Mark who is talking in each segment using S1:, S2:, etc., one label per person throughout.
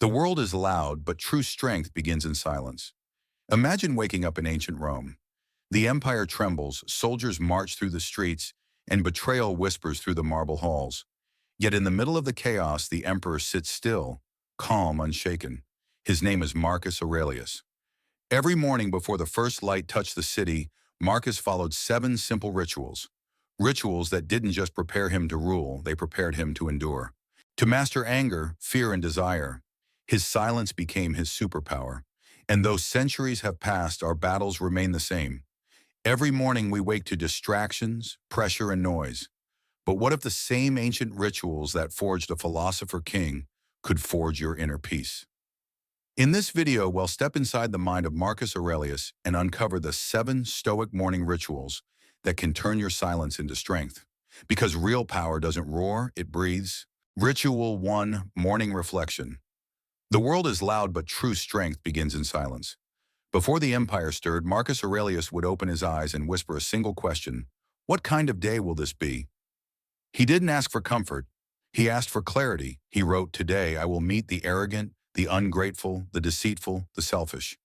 S1: The world is loud, but true strength begins in silence. Imagine waking up in ancient Rome. The empire trembles, soldiers march through the streets, and betrayal whispers through the marble halls. Yet in the middle of the chaos, the emperor sits still, calm, unshaken. His name is Marcus Aurelius. Every morning before the first light touched the city, Marcus followed 7 simple rituals. Rituals that didn't just prepare him to rule, they prepared him to endure. To master anger, fear, and desire, his silence became his superpower. And though centuries have passed, our battles remain the same. Every morning we wake to distractions, pressure, and noise. But what if the same ancient rituals that forged a philosopher king could forge your inner peace? In this video, we'll step inside the mind of Marcus Aurelius and uncover the 7 Stoic morning rituals that can turn your silence into strength. Because real power doesn't roar, it breathes. Ritual 1, Morning Reflection. The world is loud, but true strength begins in silence. Before the empire stirred, Marcus Aurelius would open his eyes and whisper a single question: what kind of day will this be? He didn't ask for comfort. He asked for clarity. He wrote, "Today I will meet the arrogant, the ungrateful, the deceitful, the selfish.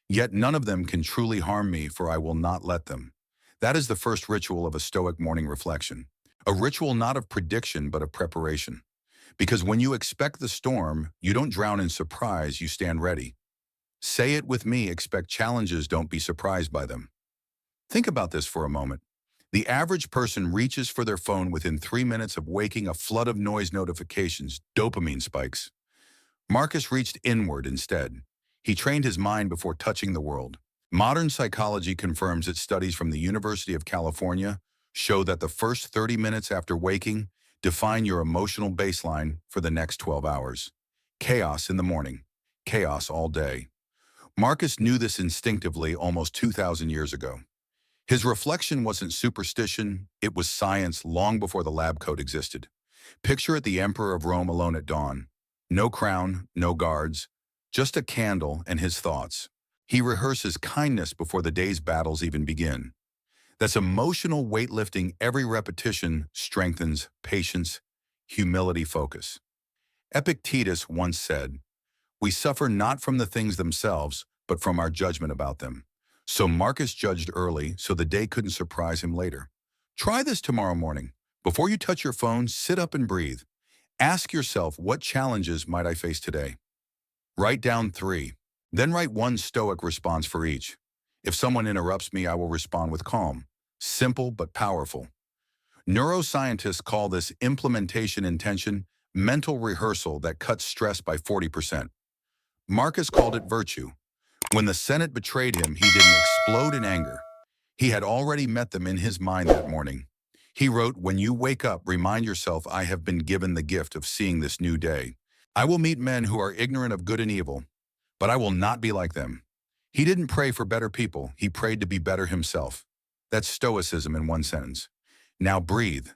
S1: Yet none of them can truly harm me, for I will not let them." That is the first ritual of a Stoic morning reflection. A ritual not of prediction, but of preparation. Because when you expect the storm, you don't drown in surprise, you stand ready. Say it with me: expect challenges, don't be surprised by them. Think about this for a moment. The average person reaches for their phone within 3 minutes of waking, a flood of noise notifications, dopamine spikes. Marcus reached inward instead. He trained his mind before touching the world. Modern psychology confirms that studies from the University of California show that the first 30 minutes after waking define your emotional baseline for the next 12 hours. Chaos in the morning, chaos all day. Marcus knew this instinctively almost 2,000 years ago. His reflection wasn't superstition, it was science long before the lab coat existed. Picture it: the emperor of Rome alone at dawn. No crown, no guards, just a candle and his thoughts. He rehearses kindness before the day's battles even begin. That's emotional weightlifting. Every repetition strengthens patience, humility, focus. Epictetus once said, "We suffer not from the things themselves, but from our judgment about them." So Marcus judged early so the day couldn't surprise him later. Try this tomorrow morning. Before you touch your phone, sit up and breathe. Ask yourself, what challenges might I face today? Write down 3. Then write 1 Stoic response for each. If someone interrupts me, I will respond with calm. Simple but powerful. Neuroscientists call this implementation intention, mental rehearsal that cuts stress by 40%. Marcus called it virtue. When the Senate betrayed him, he didn't explode in anger. He had already met them in his mind that morning. He wrote, "When you wake up, remind yourself, I have been given the gift of seeing this new day. I will meet men who are ignorant of good and evil, but I will not be like them." He didn't pray for better people, he prayed to be better himself. That's Stoicism in one sentence. Now breathe.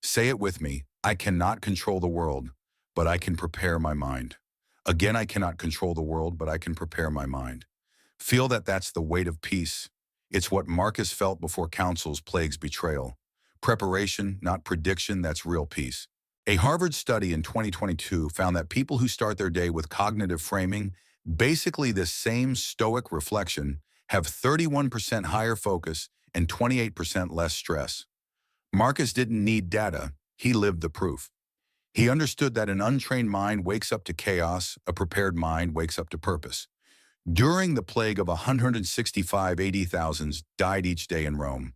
S1: Say it with me: I cannot control the world, but I can prepare my mind. Again, I cannot control the world, but I can prepare my mind. Feel that that's the weight of peace. It's what Marcus felt before councils, plagues, betrayal. Preparation, not prediction, that's real peace. A Harvard study in 2022 found that people who start their day with cognitive framing, basically the same Stoic reflection, have 31% higher focus and 28% less stress. Marcus didn't need data, he lived the proof. He understood that an untrained mind wakes up to chaos, a prepared mind wakes up to purpose. During the plague of 165 AD, thousands died each day in Rome.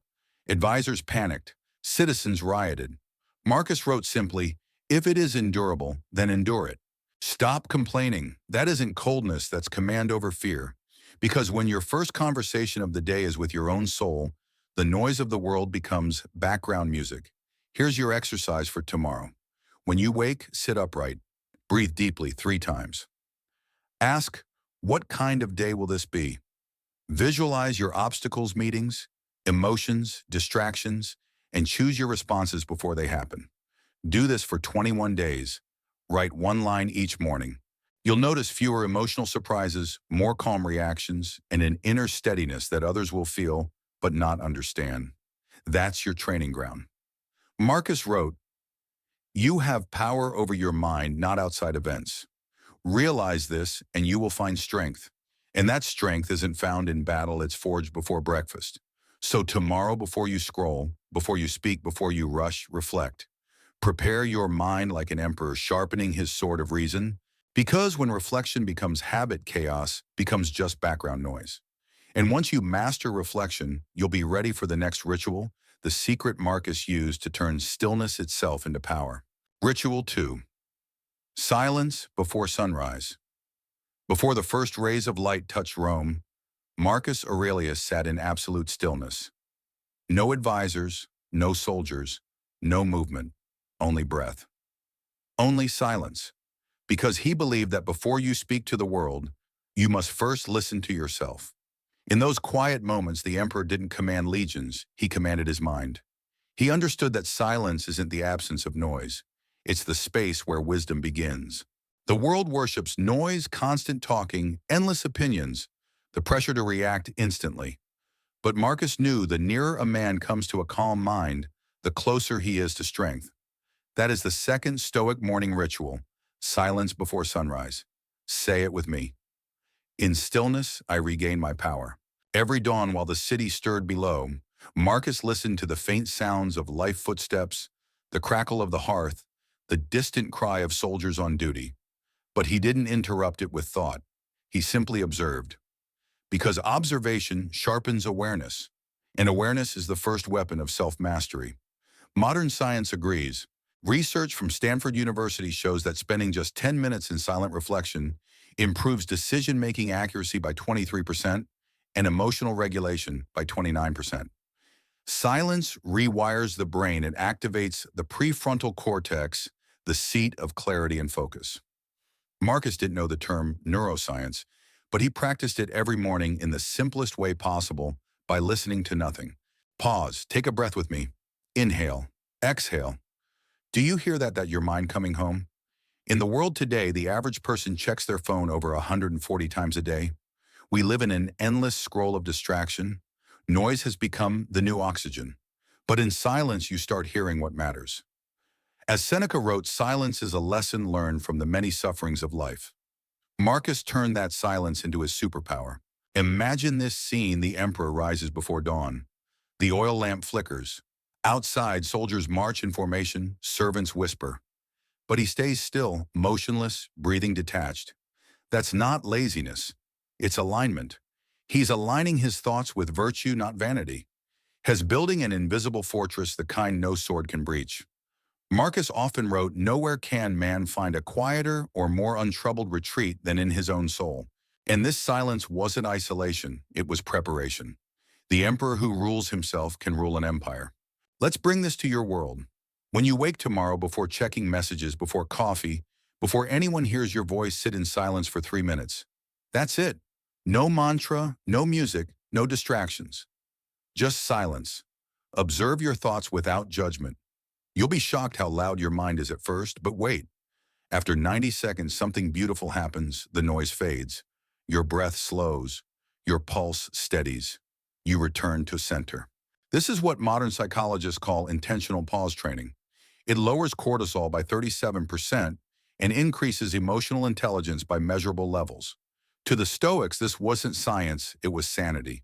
S1: Advisors panicked, citizens rioted. Marcus wrote simply, "If it is endurable, then endure it. Stop complaining. That isn't coldness, that's command over fear." Because when your first conversation of the day is with your own soul, the noise of the world becomes background music. Here's your exercise for tomorrow. When you wake, sit upright. Breathe deeply 3 times. Ask, what kind of day will this be? Visualize your obstacles, meetings, emotions, distractions, and choose your responses before they happen. Do this for 21 days. Write 1 line each morning. You'll notice fewer emotional surprises, more calm reactions, and an inner steadiness that others will feel but not understand. That's your training ground. Marcus wrote, "You have power over your mind, not outside events. Realize this, and you will find strength. And that strength isn't found in battle, it's forged before breakfast. So tomorrow, before you scroll, before you speak, before you rush, reflect. Prepare your mind like an emperor sharpening his sword of reason, because when reflection becomes habit, chaos becomes just background noise. And once you master reflection, you'll be ready for the next ritual, the secret Marcus used to turn stillness itself into power. Ritual 2. Silence before sunrise. Before the first rays of light touched Rome, Marcus Aurelius sat in absolute stillness. No advisors, no soldiers, no movement, only breath. Only silence, because he believed that before you speak to the world, you must first listen to yourself. In those quiet moments, the emperor didn't command legions, he commanded his mind. He understood that silence isn't the absence of noise. It's the space where wisdom begins. The world worships noise, constant talking, endless opinions, the pressure to react instantly. But Marcus knew the nearer a man comes to a calm mind, the closer he is to strength. That is the second Stoic morning ritual, silence before sunrise. Say it with me. In stillness, I regain my power. Every dawn while the city stirred below, Marcus listened to the faint sounds of light footsteps, the crackle of the hearth, the distant cry of soldiers on duty. But he didn't interrupt it with thought. He simply observed. Because observation sharpens awareness, and awareness is the first weapon of self-mastery. Modern science agrees. Research from Stanford University shows that spending just 10 minutes in silent reflection improves decision-making accuracy by 23% and emotional regulation by 29%. Silence rewires the brain and activates the prefrontal cortex, the seat of clarity and focus. Marcus didn't know the term neuroscience, but he practiced it every morning in the simplest way possible by listening to nothing. Pause, take a breath with me. Inhale, exhale. Do you hear that your mind coming home? In the world today, the average person checks their phone over 140 times a day. We live in an endless scroll of distraction. Noise has become the new oxygen. But in silence, you start hearing what matters. As Seneca wrote, silence is a lesson learned from the many sufferings of life. Marcus turned that silence into his superpower. Imagine this scene: the emperor rises before dawn. The oil lamp flickers. Outside, soldiers march in formation, servants whisper. But he stays still, motionless, breathing detached. That's not laziness. It's alignment. He's aligning his thoughts with virtue, not vanity. He's building an invisible fortress, the kind no sword can breach. Marcus often wrote, "Nowhere can man find a quieter or more untroubled retreat than in his own soul." And this silence wasn't isolation, it was preparation. The emperor who rules himself can rule an empire. Let's bring this to your world. When you wake tomorrow, before checking messages, before coffee, before anyone hears your voice, sit in silence for 3 minutes. That's it. No mantra, no music, no distractions. Just silence. Observe your thoughts without judgment. You'll be shocked how loud your mind is at first, but wait. After 90 seconds, something beautiful happens. The noise fades. Your breath slows. Your pulse steadies. You return to center. This is what modern psychologists call intentional pause training. It lowers cortisol by 37% and increases emotional intelligence by measurable levels. To the Stoics, this wasn't science, it was sanity.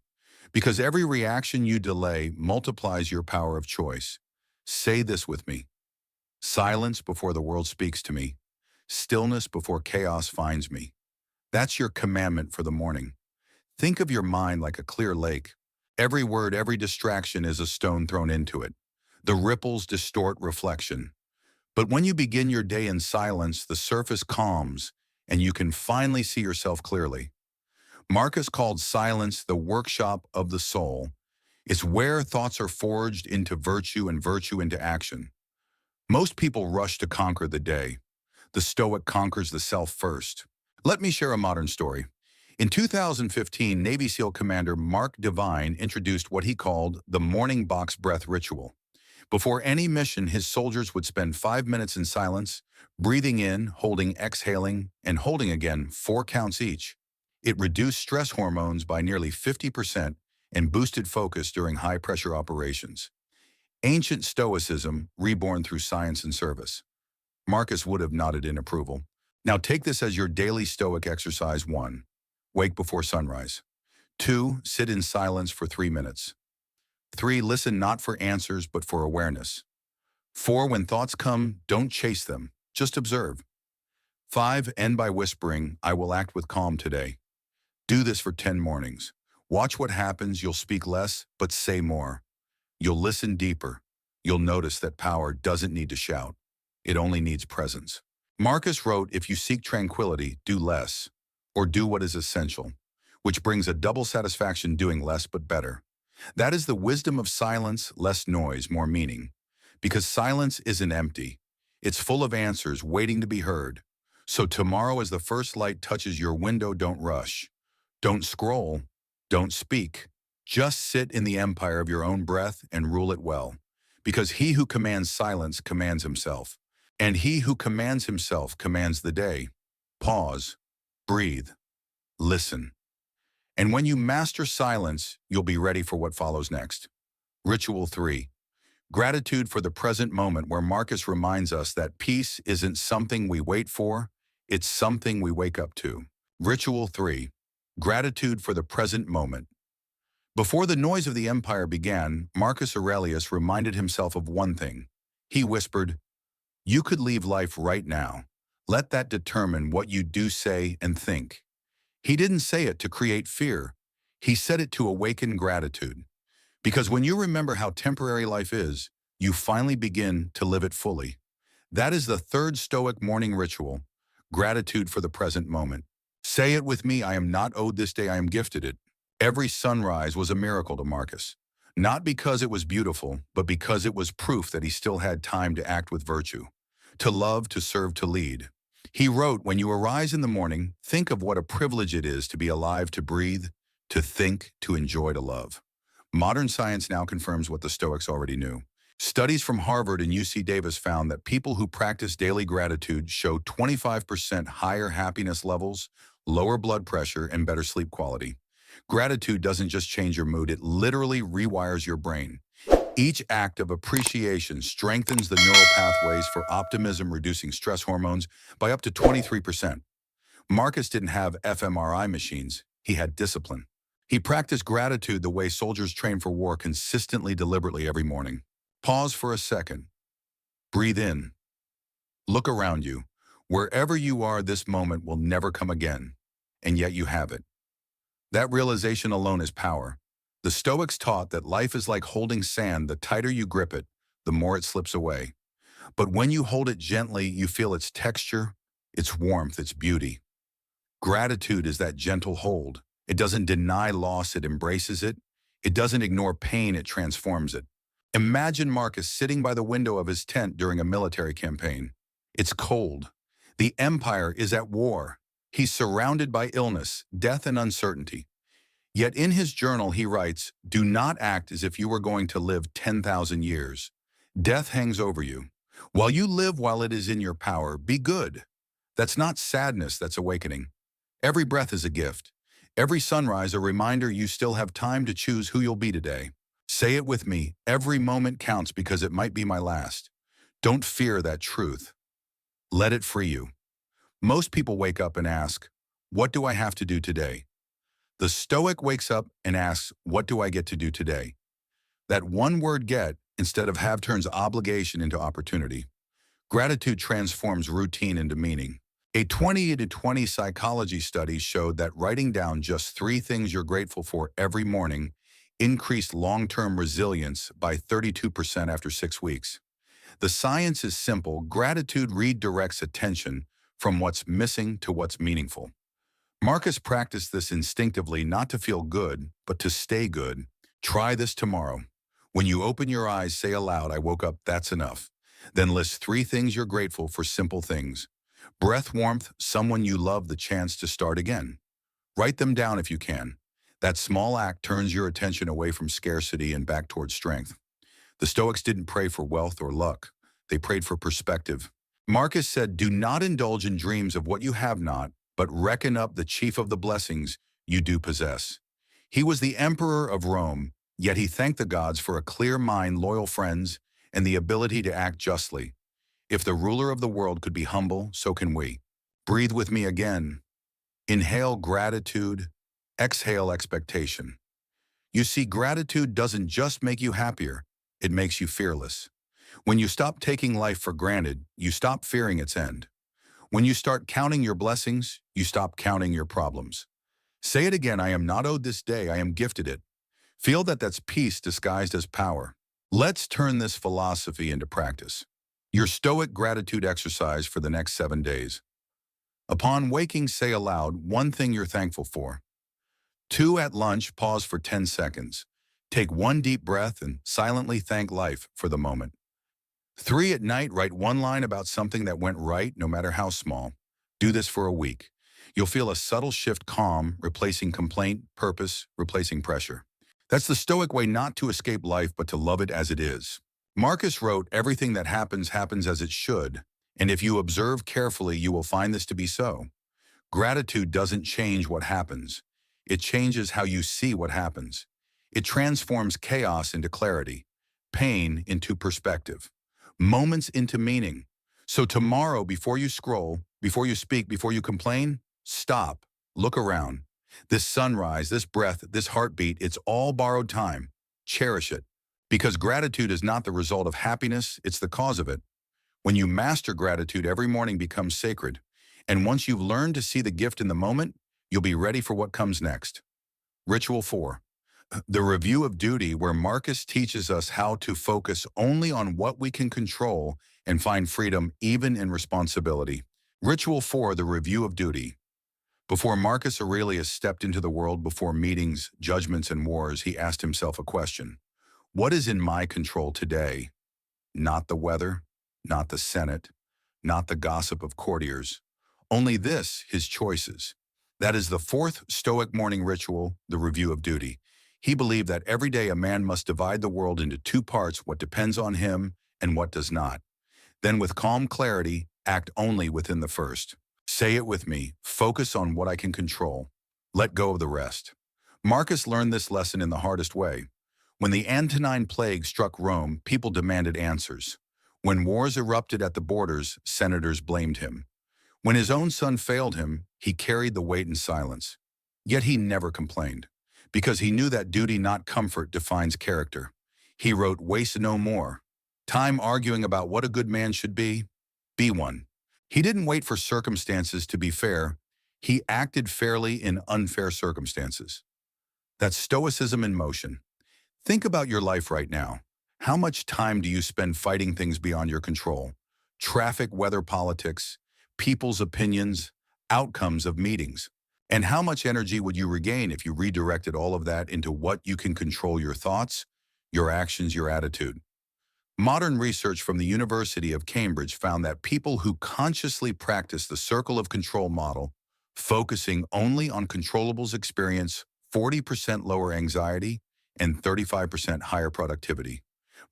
S1: Because every reaction you delay multiplies your power of choice. Say this with me. Silence before the world speaks to me. Stillness before chaos finds me. That's your commandment for the morning. Think of your mind like a clear lake. Every word, every distraction is a stone thrown into it. The ripples distort reflection. But when you begin your day in silence, the surface calms, and you can finally see yourself clearly. Marcus called silence the workshop of the soul. It's where thoughts are forged into virtue and virtue into action. Most people rush to conquer the day. The Stoic conquers the self first. Let me share a modern story. In 2015, Navy SEAL Commander Mark Devine introduced what he called the morning box breath ritual. Before any mission, his soldiers would spend 5 minutes in silence, breathing in, holding, exhaling, and holding again, 4 counts each. It reduced stress hormones by nearly 50% and boosted focus during high-pressure operations. Ancient Stoicism, reborn through science and service. Marcus would have nodded in approval. Now take this as your daily Stoic exercise. 1. Wake before sunrise. 2. Sit in silence for 3 minutes. 3. Listen not for answers but for awareness. 4. When thoughts come, don't chase them, just observe. 5. End by whispering, I will act with calm today. Do this for 10 mornings. Watch what happens. You'll speak less, but say more. You'll listen deeper. You'll notice that power doesn't need to shout. It only needs presence. Marcus wrote, if you seek tranquility, do less, or do what is essential, which brings a double satisfaction doing less but better. That is the wisdom of silence, less noise, more meaning. Because silence isn't empty. It's full of answers waiting to be heard. So tomorrow as the first light touches your window, don't rush. Don't scroll. Don't speak. Just sit in the empire of your own breath and rule it well. Because he who commands silence commands himself. And he who commands himself commands the day. Pause. Breathe. Listen. And when you master silence, you'll be ready for what follows next. Ritual 3. Gratitude for the present moment, where Marcus reminds us that peace isn't something we wait for, it's something we wake up to. Ritual 3. Gratitude for the present moment. Before the noise of the empire began, Marcus Aurelius reminded himself of one thing. He whispered, you could leave life right now. Let that determine what you do, say, and think. He didn't say it to create fear. He said it to awaken gratitude. Because when you remember how temporary life is, you finally begin to live it fully. That is the third Stoic morning ritual, gratitude for the present moment. Say it with me, I am not owed this day, I am gifted it. Every sunrise was a miracle to Marcus. Not because it was beautiful, but because it was proof that he still had time to act with virtue, to love, to serve, to lead. He wrote, when you arise in the morning, think of what a privilege it is to be alive, to breathe, to think, to enjoy, to love. Modern science now confirms what the Stoics already knew. Studies from Harvard and UC Davis found that people who practice daily gratitude show 25% higher happiness levels, lower blood pressure, and better sleep quality. Gratitude doesn't just change your mood, it literally rewires your brain. Each act of appreciation strengthens the neural pathways for optimism, reducing stress hormones by up to 23%. Marcus didn't have fMRI machines, he had discipline. He practiced gratitude the way soldiers train for war, consistently, deliberately every morning. Pause for a second. Breathe in. Look around you. Wherever you are, this moment will never come again, and yet you have it. That realization alone is power. The Stoics taught that life is like holding sand. The tighter you grip it, the more it slips away. But when you hold it gently, you feel its texture, its warmth, its beauty. Gratitude is that gentle hold. It doesn't deny loss, it embraces it. It doesn't ignore pain, it transforms it. Imagine Marcus sitting by the window of his tent during a military campaign. It's cold. The empire is at war. He's surrounded by illness, death, and uncertainty. Yet in his journal he writes, do not act as if you were going to live 10,000 years. Death hangs over you. While you live, while it is in your power, be good. That's not sadness, that's awakening. Every breath is a gift. Every sunrise a reminder you still have time to choose who you'll be today. Say it with me, every moment counts because it might be my last. Don't fear that truth. Let it free you. Most people wake up and ask, what do I have to do today? The Stoic wakes up and asks, what do I get to do today? That one word get, instead of have, turns obligation into opportunity. Gratitude transforms routine into meaning. A 20-20 psychology study showed that writing down just 3 things you're grateful for every morning increased long-term resilience by 32% after 6 weeks. The science is simple. Gratitude redirects attention from what's missing to what's meaningful. Marcus practiced this instinctively, not to feel good, but to stay good. Try this tomorrow. When you open your eyes, say aloud, I woke up, that's enough. Then list 3 things you're grateful for, simple things. Breath, warmth, someone you love, the chance to start again. Write them down if you can. That small act turns your attention away from scarcity and back towards strength. The Stoics didn't pray for wealth or luck. They prayed for perspective. Marcus said, do not indulge in dreams of what you have not, but reckon up the chief of the blessings you do possess. He was the emperor of Rome, yet he thanked the gods for a clear mind, loyal friends, and the ability to act justly. If the ruler of the world could be humble, so can we. Breathe with me again. Inhale gratitude, exhale expectation. You see, gratitude doesn't just make you happier, it makes you fearless. When you stop taking life for granted, you stop fearing its end. When you start counting your blessings, you stop counting your problems. Say it again, I am not owed this day, I am gifted it. Feel that that's peace disguised as power. Let's turn this philosophy into practice. Your Stoic gratitude exercise for the next 7 days. Upon waking, say aloud one thing you're thankful for. 2, at lunch, pause for 10 seconds. Take one deep breath and silently thank life for the moment. 3, at night, write one line about something that went right, no matter how small. Do this for a week. You'll feel a subtle shift, calm, replacing complaint, purpose, replacing pressure. That's the Stoic way not to escape life, but to love it as it is. Marcus wrote, everything that happens, happens as it should. And if you observe carefully, you will find this to be so. Gratitude doesn't change what happens. It changes how you see what happens. It transforms chaos into clarity, pain into perspective, moments into meaning. So tomorrow, before you scroll, before you speak, before you complain, stop, look around. This sunrise, this breath, this heartbeat, it's all borrowed time. Cherish it. Because gratitude is not the result of happiness, it's the cause of it. When you master gratitude, every morning becomes sacred. And once you've learned to see the gift in the moment, you'll be ready for what comes next. Ritual 4. The review of duty, where Marcus teaches us how to focus only on what we can control and find freedom even in responsibility. Ritual 4. The review of duty. Before Marcus Aurelius stepped into the world, before meetings, judgments, and wars, he asked himself a question. What is in my control today? Not the weather, not the Senate, not the gossip of courtiers. Only this, his choices. That is the 4th Stoic morning ritual, the review of duty. He believed that every day a man must divide the world into 2 parts, what depends on him and what does not. Then with calm clarity, act only within the first. Say it with me, focus on what I can control. Let go of the rest. Marcus learned this lesson in the hardest way. When the Antonine Plague struck Rome, people demanded answers. When wars erupted at the borders, senators blamed him. When his own son failed him, he carried the weight in silence. Yet he never complained, because he knew that duty, not comfort, defines character. He wrote, waste no more time arguing about what a good man should be one. He didn't wait for circumstances to be fair. He acted fairly in unfair circumstances. That's Stoicism in motion. Think about your life right now. How much time do you spend fighting things beyond your control? Traffic, weather, politics, people's opinions, outcomes of meetings. And how much energy would you regain if you redirected all of that into what you can control: your thoughts, your actions, your attitude? Modern research from the University of Cambridge found that people who consciously practice the circle of control model, focusing only on controllables, experience 40% lower anxiety and 35% higher productivity.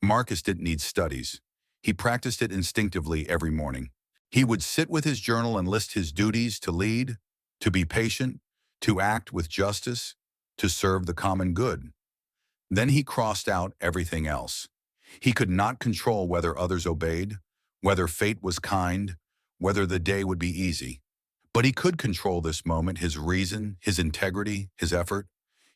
S1: Marcus didn't need studies. He practiced it instinctively every morning. He would sit with his journal and list his duties: to lead, to be patient, to act with justice, to serve the common good. Then he crossed out everything else. He could not control whether others obeyed, whether fate was kind, whether the day would be easy. But he could control this moment, his reason, his integrity, his effort.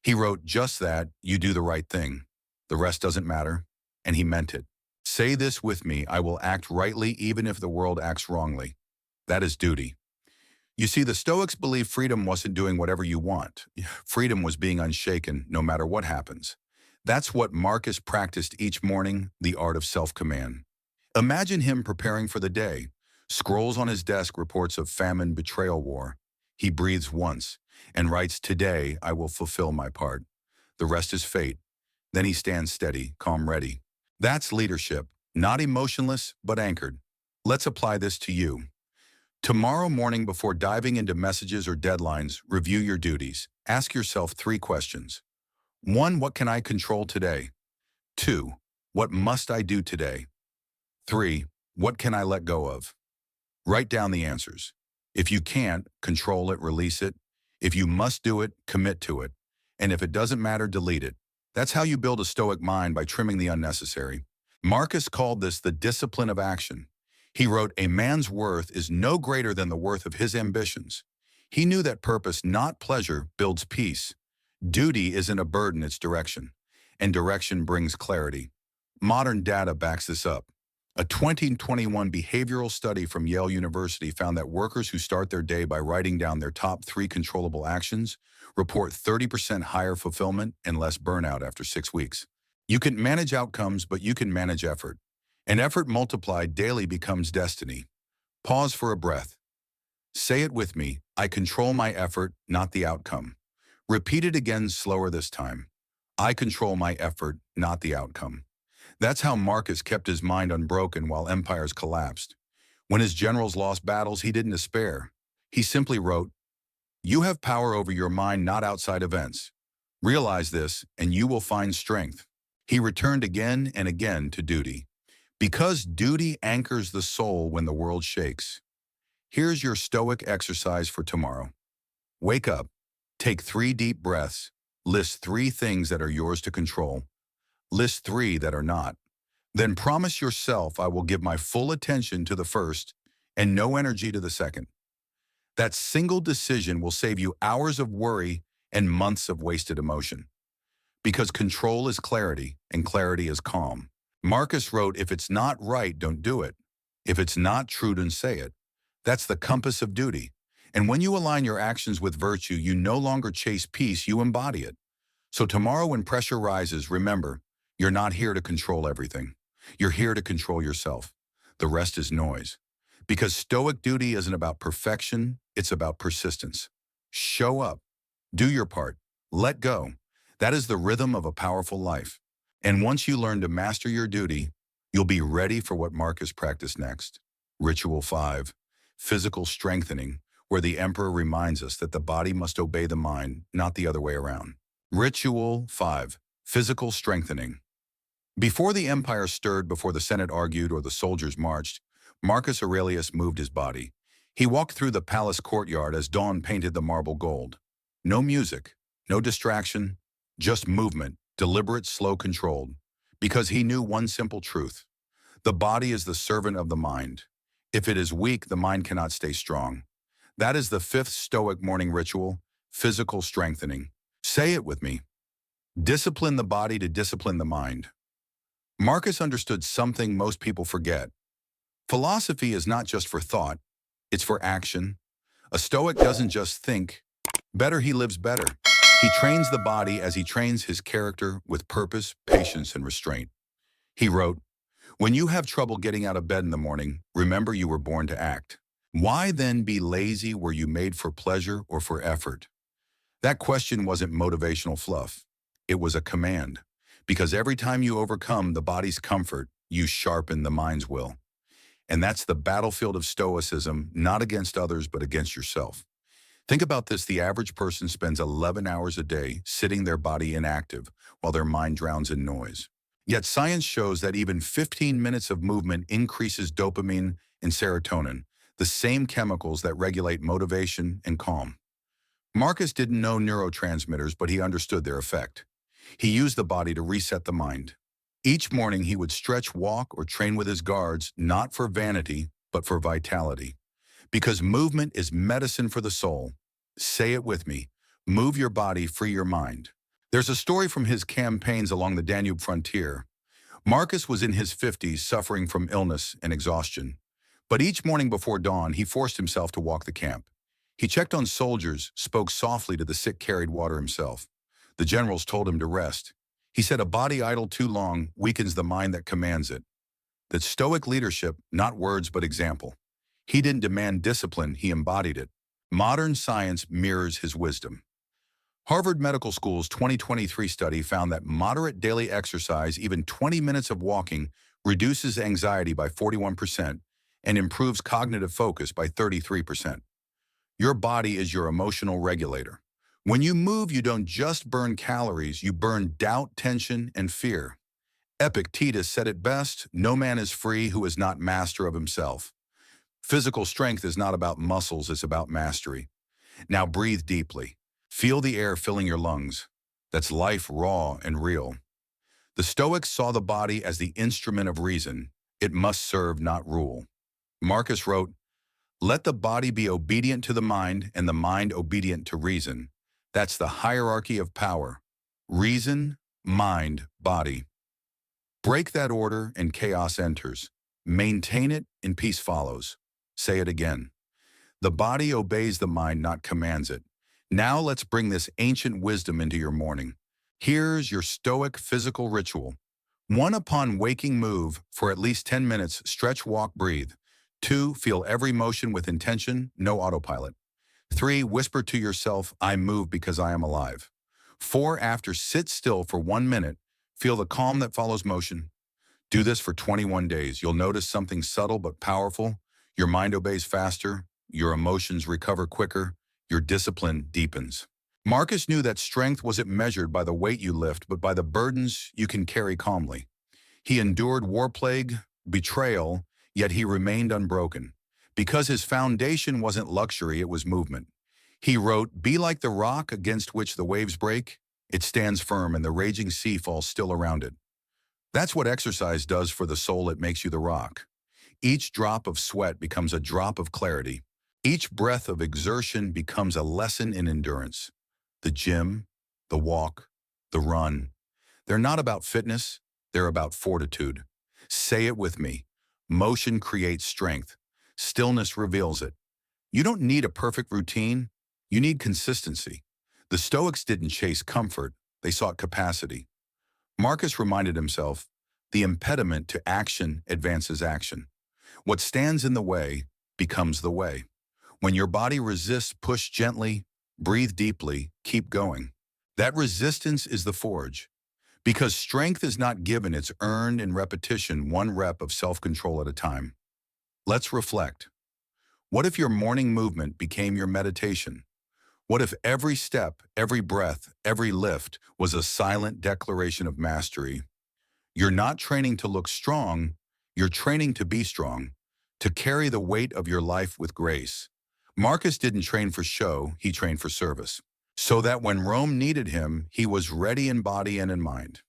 S1: He wrote just that: you do the right thing. The rest doesn't matter. And he meant it. Say this with me: I will act rightly even if the world acts wrongly. That is duty. You see, the Stoics believed freedom wasn't doing whatever you want. Freedom was being unshaken no matter what happens. That's what Marcus practiced each morning, the art of self-command. Imagine him preparing for the day. Scrolls on his desk reports of famine, betrayal, war. He breathes once and writes, today I will fulfill my part. The rest is fate. Then he stands steady, calm, ready. That's leadership, not emotionless, but anchored. Let's apply this to you. Tomorrow morning, before diving into messages or deadlines, review your duties. Ask yourself 3 questions. 1, what can I control today? 2, what must I do today? 3, what can I let go of? Write down the answers. If you can't, control it, release it. If you must do it, commit to it. And if it doesn't matter, delete it. That's how you build a Stoic mind, by trimming the unnecessary. Marcus called this the discipline of action. He wrote, "A man's worth is no greater than the worth of his ambitions." He knew that purpose, not pleasure, builds peace. Duty isn't a burden, it's direction. And direction brings clarity. Modern data backs this up. A 2021 behavioral study from Yale University found that workers who start their day by writing down their top 3 controllable actions report 30% higher fulfillment and less burnout after 6 weeks. You can manage outcomes, but you can manage effort. And effort multiplied daily becomes destiny. Pause for a breath. Say it with me. I control my effort, not the outcome. Repeat it again, slower this time. I control my effort, not the outcome. That's how Marcus kept his mind unbroken while empires collapsed. When his generals lost battles, he didn't despair. He simply wrote, "You have power over your mind, not outside events. Realize this, and you will find strength." He returned again and again to duty. Because duty anchors the soul when the world shakes. Here's your Stoic exercise for tomorrow. Wake up, take 3 deep breaths, list 3 things that are yours to control, list 3 that are not. Then promise yourself, I will give my full attention to the first and no energy to the second. That single decision will save you hours of worry and months of wasted emotion. Because control is clarity and clarity is calm. Marcus wrote, if it's not right, don't do it. If it's not true, don't say it. That's the compass of duty. And when you align your actions with virtue, you no longer chase peace, you embody it. So tomorrow when pressure rises, remember, you're not here to control everything. You're here to control yourself. The rest is noise. Because Stoic duty isn't about perfection, it's about persistence. Show up. Do your part. Let go. That is the rhythm of a powerful life. And once you learn to master your duty, you'll be ready for what Marcus practiced next. Ritual 5, physical strengthening, where the emperor reminds us that the body must obey the mind, not the other way around. Ritual 5, physical strengthening. Before the empire stirred, before the Senate argued or the soldiers marched, Marcus Aurelius moved his body. He walked through the palace courtyard as dawn painted the marble gold. No music, no distraction, just movement. Deliberate, slow, controlled, because he knew one simple truth. The body is the servant of the mind. If it is weak, the mind cannot stay strong. That is the 5th Stoic morning ritual, physical strengthening. Say it with me. Discipline the body to discipline the mind. Marcus understood something most people forget. Philosophy is not just for thought, it's for action. A Stoic doesn't just think, better, he lives better. He trains the body as he trains his character with purpose, patience, and restraint. He wrote, when you have trouble getting out of bed in the morning, remember you were born to act. Why then be lazy? Were you made for pleasure or for effort? That question wasn't motivational fluff. It was a command. Because every time you overcome the body's comfort, you sharpen the mind's will. And that's the battlefield of Stoicism, not against others, but against yourself. Think about this. The average person spends 11 hours a day sitting their body inactive while their mind drowns in noise. Yet science shows that even 15 minutes of movement increases dopamine and serotonin, the same chemicals that regulate motivation and calm. Marcus didn't know neurotransmitters, but he understood their effect. He used the body to reset the mind. Each morning he would stretch, walk, or train with his guards, not for vanity, but for vitality. Because movement is medicine for the soul. Say it with me. Move your body, free your mind. There's a story from his campaigns along the Danube frontier. Marcus was in his 50s, suffering from illness and exhaustion. But each morning before dawn, he forced himself to walk the camp. He checked on soldiers, spoke softly to the sick, carried water himself. The generals told him to rest. He said, a body idle too long weakens the mind that commands it. That's Stoic leadership, not words but example. He didn't demand discipline, he embodied it. Modern science mirrors his wisdom. Harvard Medical School's 2023 study found that moderate daily exercise, even 20 minutes of walking, reduces anxiety by 41% and improves cognitive focus by 33%. Your body is your emotional regulator. When you move, you don't just burn calories, you burn doubt, tension, and fear. Epictetus said it best, no man is free who is not master of himself. Physical strength is not about muscles, it's about mastery. Now breathe deeply. Feel the air filling your lungs. That's life, raw and real. The Stoics saw the body as the instrument of reason. It must serve, not rule. Marcus wrote, "Let the body be obedient to the mind and the mind obedient to reason." That's the hierarchy of power. Reason, mind, body. Break that order and chaos enters. Maintain it and peace follows. Say it again. The body obeys the mind, not commands it. Now let's bring this ancient wisdom into your morning. Here's your Stoic physical ritual. 1. Upon waking, move for at least 10 minutes, stretch, walk, breathe. 2. Feel every motion with intention, no autopilot. 3. Whisper to yourself, I move because I am alive. 4. After, sit still for 1 minute. Feel the calm that follows motion. Do this for 21 days. You'll notice something subtle but powerful. Your mind obeys faster. Your emotions recover quicker. Your discipline deepens. Marcus knew that strength wasn't measured by the weight you lift, but by the burdens you can carry calmly. He endured war plague, betrayal, yet he remained unbroken. Because his foundation wasn't luxury, it was movement. He wrote, "Be like the rock against which the waves break. It stands firm and the raging sea falls still around it." That's what exercise does for the soul. It makes you the rock. Each drop of sweat becomes a drop of clarity. Each breath of exertion becomes a lesson in endurance. The gym, the walk, the run, they're not about fitness, they're about fortitude. Say it with me. Motion creates strength. Stillness reveals it. You don't need a perfect routine, you need consistency. The Stoics didn't chase comfort, they sought capacity. Marcus reminded himself, the impediment to action advances action. What stands in the way becomes the way. When your body resists, push gently, breathe deeply, keep going. That resistance is the forge. Because strength is not given, it's earned in repetition, 1 rep of self-control at a time. Let's reflect. What if your morning movement became your meditation? What if every step, every breath, every lift was a silent declaration of mastery? You're not training to look strong, you're training to be strong, to carry the weight of your life with grace. Marcus didn't train for show, he trained for service. So that when Rome needed him, he was ready in body and in mind.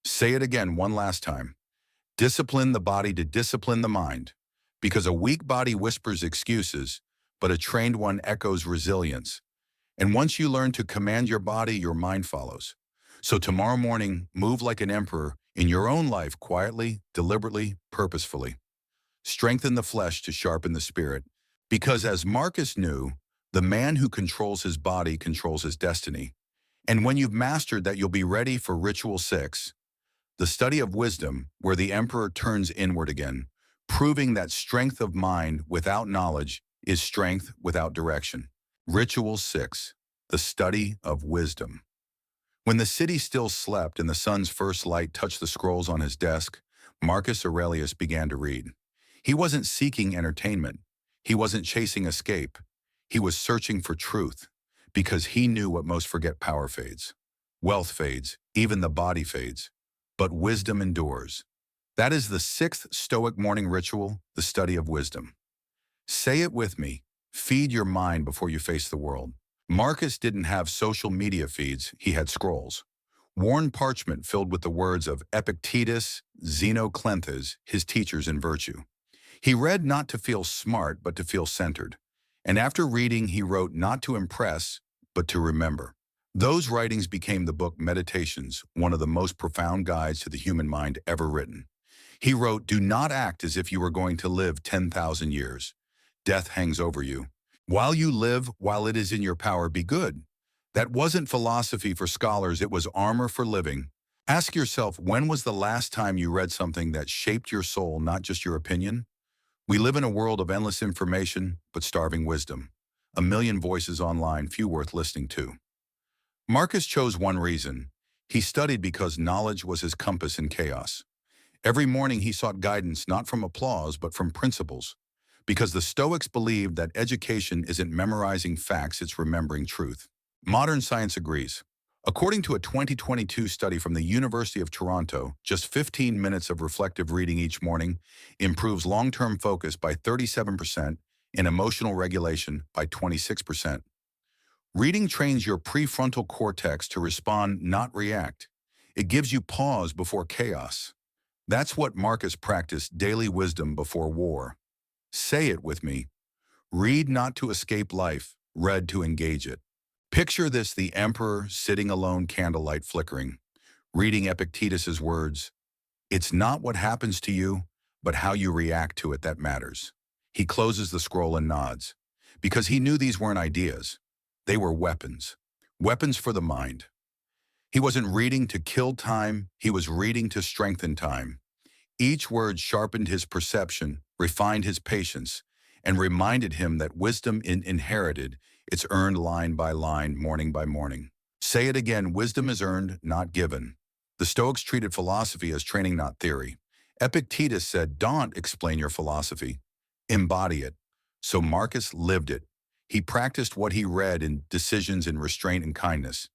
S1: Say it again one last time. Discipline the body to discipline the mind. Because a weak body whispers excuses, but a trained one echoes resilience. And once you learn to command your body, your mind follows. So tomorrow morning, move like an emperor in your own life, quietly, deliberately, purposefully. Strengthen the flesh to sharpen the spirit. Because as Marcus knew, the man who controls his body controls his destiny. And when you've mastered that, you'll be ready for Ritual 6, the study of wisdom, where the emperor turns inward again, proving that strength of mind without knowledge is strength without direction. Ritual 6, the study of wisdom. When the city still slept and the sun's first light touched the scrolls on his desk, Marcus Aurelius began to read. He wasn't seeking entertainment. He wasn't chasing escape. He was searching for truth, because he knew what most forget: power fades. Wealth fades, even the body fades. But wisdom endures. That is the 6th Stoic morning ritual, the study of wisdom. Say it with me. Feed your mind before you face the world. Marcus didn't have social media feeds, he had scrolls. Worn parchment filled with the words of Epictetus, Xenoclenthes, his teachers in virtue. He read not to feel smart, but to feel centered. And after reading, he wrote not to impress, but to remember. Those writings became the book Meditations, one of the most profound guides to the human mind ever written. He wrote, "Do not act as if you were going to live 10,000 years. Death hangs over you. While you live, while it is in your power, be good." That wasn't philosophy for scholars, it was armor for living. Ask yourself, when was the last time you read something that shaped your soul, not just your opinion? We live in a world of endless information, but starving wisdom. A million voices online, few worth listening to. Marcus chose one reason. He studied because knowledge was his compass in chaos. Every morning he sought guidance not from applause, but from principles. Because the Stoics believed that education isn't memorizing facts, it's remembering truth. Modern science agrees. According to a 2022 study from the University of Toronto, just 15 minutes of reflective reading each morning improves long-term focus by 37% and emotional regulation by 26%. Reading trains your prefrontal cortex to respond, not react. It gives you pause before chaos. That's what Marcus practiced: daily wisdom before war. Say it with me. Read not to escape life, read to engage it. Picture this: the emperor sitting alone, candlelight flickering, reading Epictetus's words. It's not what happens to you, but how you react to it that matters. He closes the scroll and nods, because he knew these weren't ideas. They were weapons. Weapons for the mind. He wasn't reading to kill time, he was reading to strengthen time. Each word sharpened his perception, refined his patience, and reminded him that wisdom is inherited. It's earned line by line, morning by morning. Say it again: wisdom is earned, not given. The Stoics treated philosophy as training, not theory. Epictetus said, "Don't explain your philosophy, embody it." So Marcus lived it. He practiced what he read in decisions, in restraint and kindness.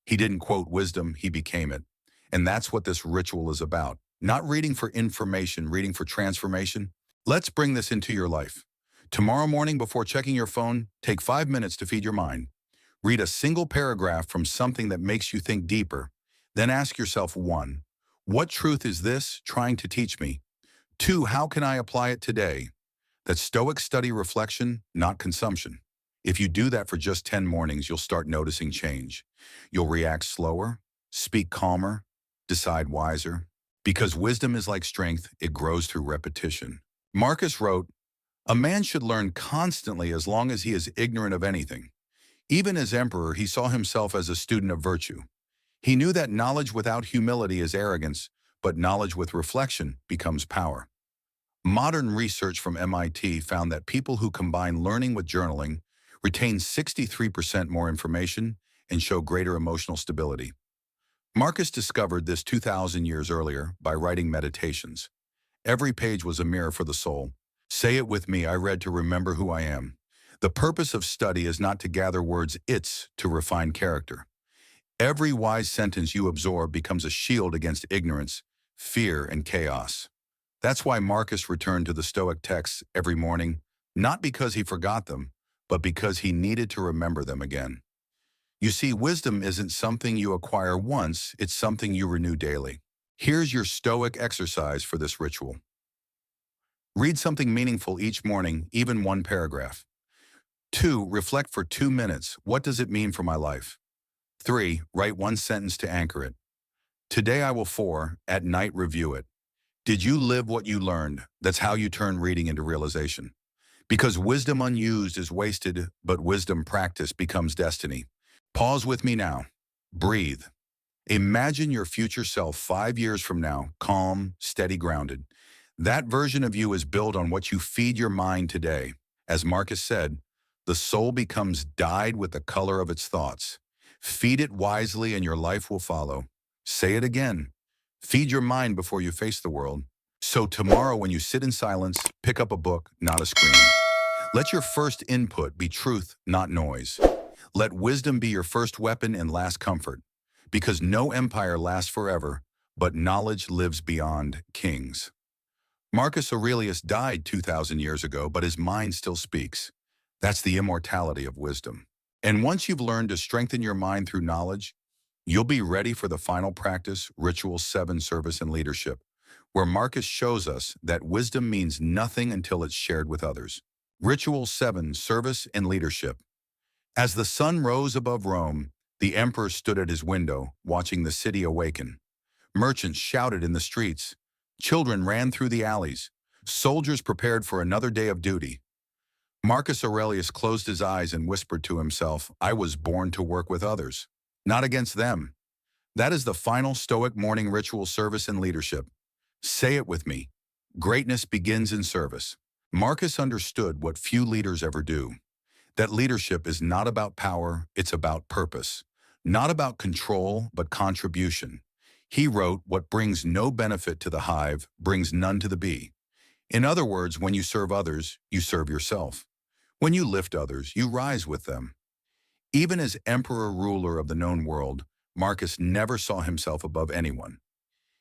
S1: He didn't quote wisdom, he became it. And that's what this ritual is about. Not reading for information, reading for transformation. Let's bring this into your life. Tomorrow morning, before checking your phone, take 5 minutes to feed your mind. Read a single paragraph from something that makes you think deeper. Then ask yourself: 1, what truth is this trying to teach me? 2, how can I apply it today? That Stoic study reflection, not consumption. If you do that for just 10 mornings, you'll start noticing change. You'll react slower, speak calmer, decide wiser. Because wisdom is like strength, it grows through repetition. Marcus wrote, "A man should learn constantly as long as he is ignorant of anything." Even as emperor, he saw himself as a student of virtue. He knew that knowledge without humility is arrogance, but knowledge with reflection becomes power. Modern research from MIT found that people who combine learning with journaling retain 63% more information and show greater emotional stability. Marcus discovered this 2,000 years earlier by writing meditations. Every page was a mirror for the soul. Say it with me: I read to remember who I am. The purpose of study is not to gather words, it's to refine character. Every wise sentence you absorb becomes a shield against ignorance, fear, and chaos. That's why Marcus returned to the Stoic texts every morning, not because he forgot them, but because he needed to remember them again. You see, wisdom isn't something you acquire once, it's something you renew daily. Here's your Stoic exercise for this ritual. Read something meaningful each morning, even one paragraph. 2, reflect for 2 minutes. What does it mean for my life? 3, write one sentence to anchor it. Today I will. 4, at night review it. Did you live what you learned? That's how you turn reading into realization. Because wisdom unused is wasted, but wisdom practiced becomes destiny. Pause with me now. Breathe. Imagine your future self 5 years from now, calm, steady, grounded. That version of you is built on what you feed your mind today. As Marcus said, the soul becomes dyed with the color of its thoughts. Feed it wisely and your life will follow. Say it again. Feed your mind before you face the world. So tomorrow when you sit in silence, pick up a book, not a screen. Let your first input be truth, not noise. Let wisdom be your first weapon and last comfort. Because no empire lasts forever, but knowledge lives beyond kings. Marcus Aurelius died 2,000 years ago, but his mind still speaks. That's the immortality of wisdom. And once you've learned to strengthen your mind through knowledge, you'll be ready for the final practice, Ritual 7, Service and Leadership, where Marcus shows us that wisdom means nothing until it's shared with others. Ritual 7, Service and Leadership. As the sun rose above Rome, the emperor stood at his window, watching the city awaken. Merchants shouted in the streets. Children ran through the alleys. Soldiers prepared for another day of duty. Marcus Aurelius closed his eyes and whispered to himself, "I was born to work with others, not against them." That is the final Stoic morning ritual: service and leadership. Say it with me. Greatness begins in service. Marcus understood what few leaders ever do. That leadership is not about power, it's about purpose. Not about control, but contribution. He wrote, "What brings no benefit to the hive brings none to the bee." In other words, when you serve others, you serve yourself. When you lift others, you rise with them. Even as emperor-ruler of the known world, Marcus never saw himself above anyone.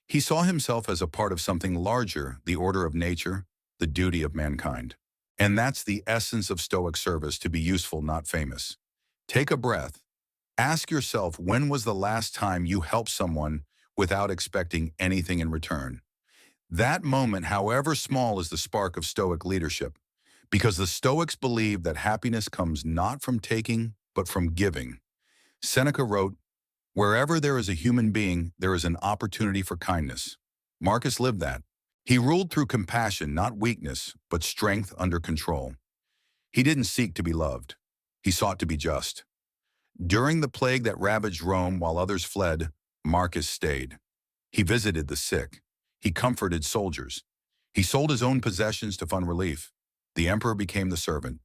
S1: He saw himself as a part of something larger, the order of nature, the duty of mankind. And that's the essence of Stoic service: to be useful, not famous. Take a breath. Ask yourself, when was the last time you helped someone without expecting anything in return? That moment, however small, is the spark of Stoic leadership. Because the Stoics believed that happiness comes not from taking, but from giving. Seneca wrote, "Wherever there is a human being, there is an opportunity for kindness." Marcus lived that. He ruled through compassion, not weakness, but strength under control. He didn't seek to be loved. He sought to be just. During the plague that ravaged Rome while others fled, Marcus stayed. He visited the sick. He comforted soldiers. He sold his own possessions to fund relief. The emperor became the servant.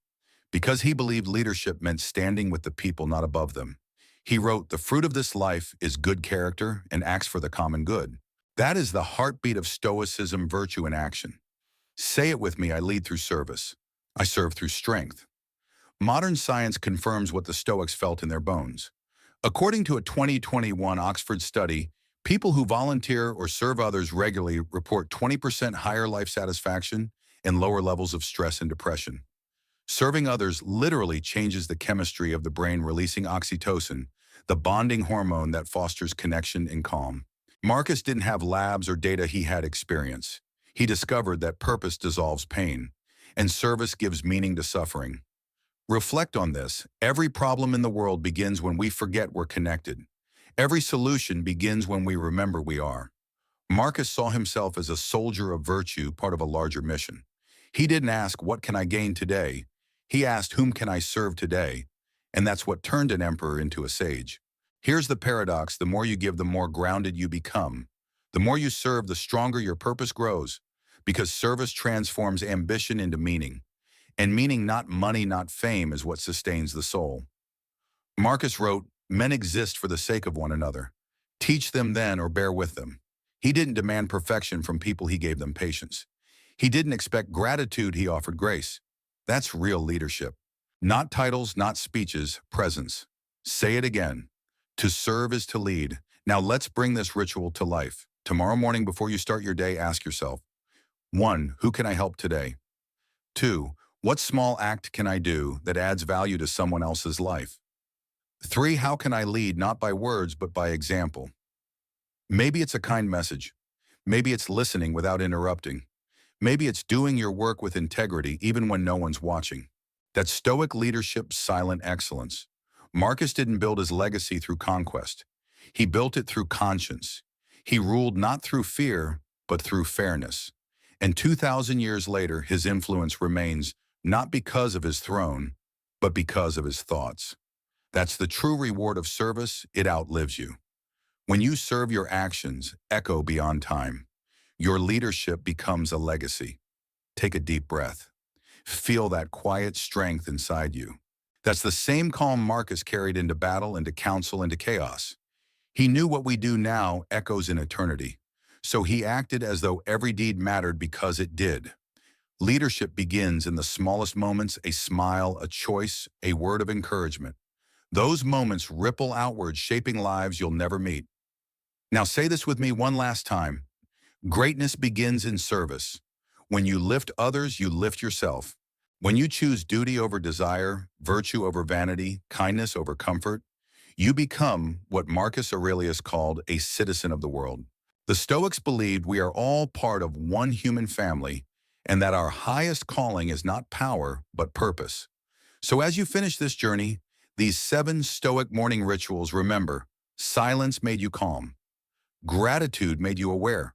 S1: Because he believed leadership meant standing with the people, not above them. He wrote, "The fruit of this life is good character and acts for the common good." That is the heartbeat of Stoicism, virtue in action. Say it with me: I lead through service. I serve through strength. Modern science confirms what the Stoics felt in their bones. According to a 2021 Oxford study, people who volunteer or serve others regularly report 20% higher life satisfaction and lower levels of stress and depression. Serving others literally changes the chemistry of the brain, releasing oxytocin, the bonding hormone that fosters connection and calm. Marcus didn't have labs or data, he had experience. He discovered that purpose dissolves pain, and service gives meaning to suffering. Reflect on this. Every problem in the world begins when we forget we're connected. Every solution begins when we remember we are. Marcus saw himself as a soldier of virtue, part of a larger mission. He didn't ask, "What can I gain today?" He asked, "Whom can I serve today?" And that's what turned an emperor into a sage. Here's the paradox: the more you give, the more grounded you become. The more you serve, the stronger your purpose grows, because service transforms ambition into meaning. And meaning, not money, not fame, is what sustains the soul. Marcus wrote, "Men exist for the sake of one another. Teach them then, or bear with them." He didn't demand perfection from people, he gave them patience. He didn't expect gratitude, he offered grace. That's real leadership. Not titles, not speeches, presence. Say it again. To serve is to lead. Now let's bring this ritual to life. Tomorrow morning, before you start your day, ask yourself, 1. Who can I help today? 2. What small act can I do that adds value to someone else's life? 3. How can I lead, not by words, but by example? Maybe it's a kind message. Maybe it's listening without interrupting. Maybe it's doing your work with integrity, even when no one's watching. That's Stoic leadership, silent excellence. Marcus didn't build his legacy through conquest. He built it through conscience. He ruled not through fear, but through fairness. And 2,000 years later, his influence remains, not because of his throne, but because of his thoughts. That's the true reward of service. It outlives you. When you serve, your actions echo beyond time. Your leadership becomes a legacy. Take a deep breath. Feel that quiet strength inside you. That's the same calm Marcus carried into battle, into council, into chaos. He knew what we do now echoes in eternity. So he acted as though every deed mattered because it did. Leadership begins in the smallest moments: a smile, a choice, a word of encouragement. Those moments ripple outward, shaping lives you'll never meet. Now say this with me one last time. Greatness begins in service. When you lift others, you lift yourself. When you choose duty over desire, virtue over vanity, kindness over comfort, you become what Marcus Aurelius called a citizen of the world. The Stoics believed we are all part of one human family, and that our highest calling is not power, but purpose. So as you finish this journey, these 7 Stoic morning rituals, remember: silence made you calm. Gratitude made you aware.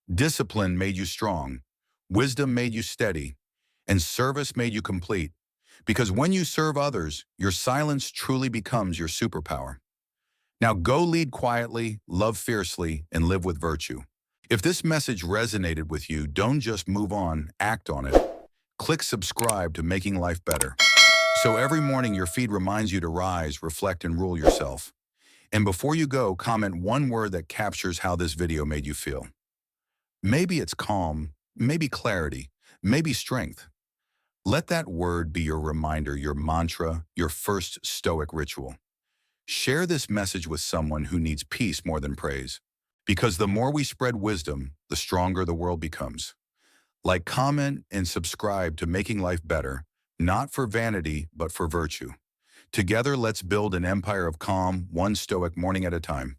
S1: Discipline made you strong. Wisdom made you steady. And service made you complete. Because when you serve others, your silence truly becomes your superpower. Now go lead quietly, love fiercely, and live with virtue. If this message resonated with you, don't just move on, act on it. Click subscribe to Making Life Better. So every morning your feed reminds you to rise, reflect, and rule yourself. And before you go, comment one word that captures how this video made you feel. Maybe it's calm, maybe clarity, maybe strength. Let that word be your reminder, your mantra, your first Stoic ritual. Share this message with someone who needs peace more than praise. Because the more we spread wisdom, the stronger the world becomes. Like, comment, and subscribe to Making Life Better, not for vanity, but for virtue. Together, let's build an empire of calm, one Stoic morning at a time.